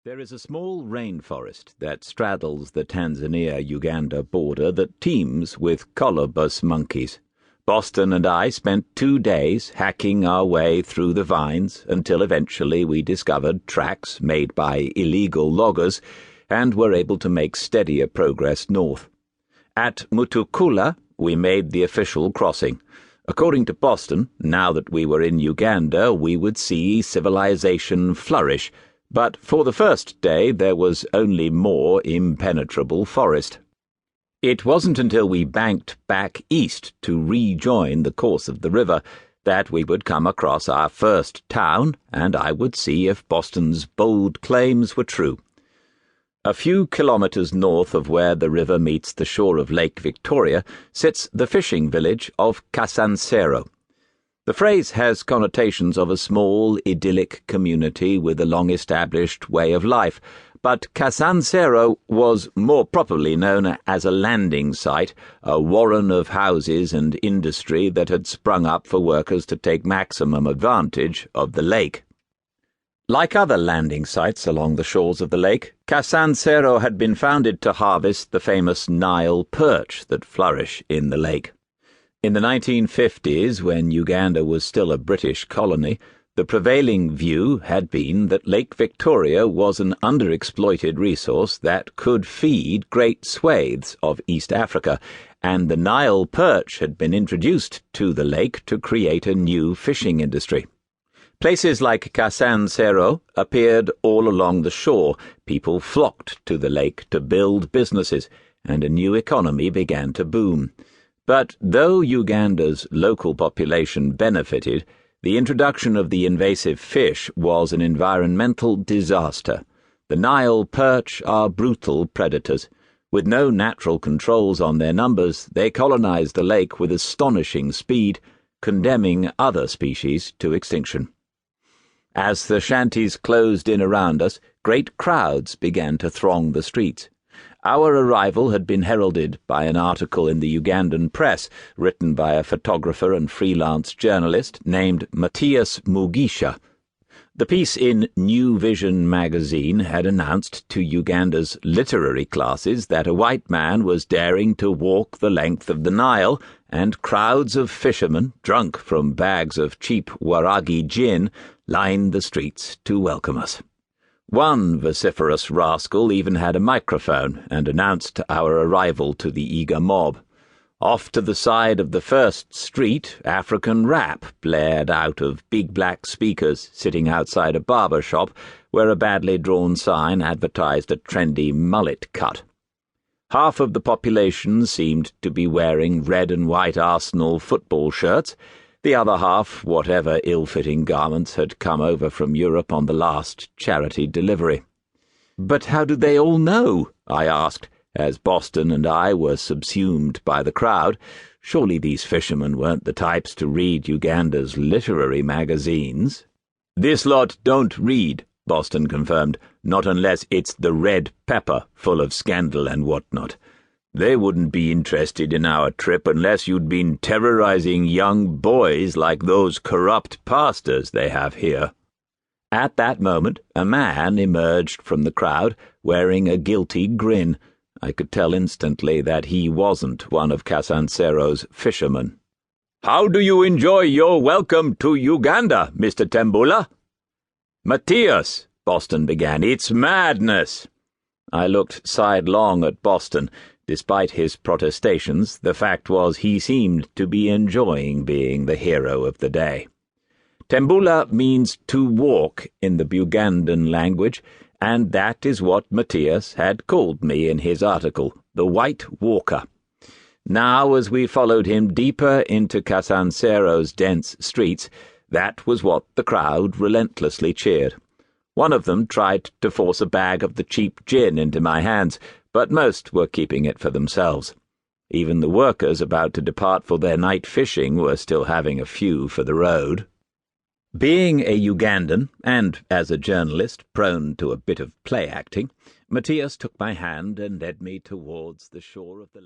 There is a small rainforest that straddles the Tanzania-Uganda border that teems with colobus monkeys. Boston and I spent 2 days hacking our way through the vines until eventually we discovered tracks made by illegal loggers and were able to make steadier progress north. At Mutukula, we made the official crossing. According to Boston, now that we were in Uganda, we would see civilization flourish, but for the first day there was only more impenetrable forest. It wasn't until we banked back east to rejoin the course of the river that we would come across our first town, and I would see if Boston's bold claims were true. A few kilometers north of where the river meets the shore of Lake Victoria sits the fishing village of Casansero. The phrase has connotations of a small, idyllic community with a long-established way of life, but Casansero was more properly known as a landing site, a warren of houses and industry that had sprung up for workers to take maximum advantage of the lake. Like other landing sites along the shores of the lake, Casansero had been founded to harvest the famous Nile perch that flourish in the lake. In the 1950s, when Uganda was still a British colony, the prevailing view had been that Lake Victoria was an underexploited resource that could feed great swathes of East Africa, and the Nile perch had been introduced to the lake to create a new fishing industry. Places like Casansero appeared all along the shore. People flocked to the lake to build businesses, and a new economy began to boom. But though Uganda's local population benefited, the introduction of the invasive fish was an environmental disaster. The Nile perch are brutal predators. With no natural controls on their numbers, they colonized the lake with astonishing speed, condemning other species to extinction. As the shanties closed in around us, great crowds began to throng the streets. Our arrival had been heralded by an article in the Ugandan press written by a photographer and freelance journalist named Matthias Mugisha. The piece in New Vision magazine had announced to Uganda's literary classes that a white man was daring to walk the length of the Nile, and crowds of fishermen, drunk from bags of cheap waragi gin, lined the streets to welcome us. One vociferous rascal even had a microphone and announced our arrival to the eager mob. Off to the side of the first street, African rap blared out of big black speakers sitting outside a barber shop where a badly drawn sign advertised a trendy mullet cut. Half of the population seemed to be wearing red and white Arsenal football shirts, the other half whatever ill-fitting garments had come over from Europe on the last charity delivery. "But how do they all know?" I asked, as Boston and I were subsumed by the crowd. Surely these fishermen weren't the types to read Uganda's literary magazines. "This lot don't read," Boston confirmed, "not unless it's the Red Pepper, full of scandal and whatnot. They wouldn't be interested in our trip unless you'd been terrorizing young boys like those corrupt pastors they have here." At that moment, a man emerged from the crowd, wearing a guilty grin. I could tell instantly that he wasn't one of Casansero's fishermen. "How do you enjoy your welcome to Uganda, Mr. Tembula?" "Matthias," Boston began, "it's madness." I looked sidelong at Boston. Despite his protestations, the fact was he seemed to be enjoying being the hero of the day. Tembula means to walk in the Ugandan language, and that is what Matthias had called me in his article, the White Walker. Now, as we followed him deeper into Casansero's dense streets, that was what the crowd relentlessly cheered. One of them tried to force a bag of the cheap gin into my hands, but most were keeping it for themselves. Even the workers about to depart for their night fishing were still having a few for the road. Being a Ugandan, and as a journalist prone to a bit of play acting, Matthias took my hand and led me towards the shore of the lake.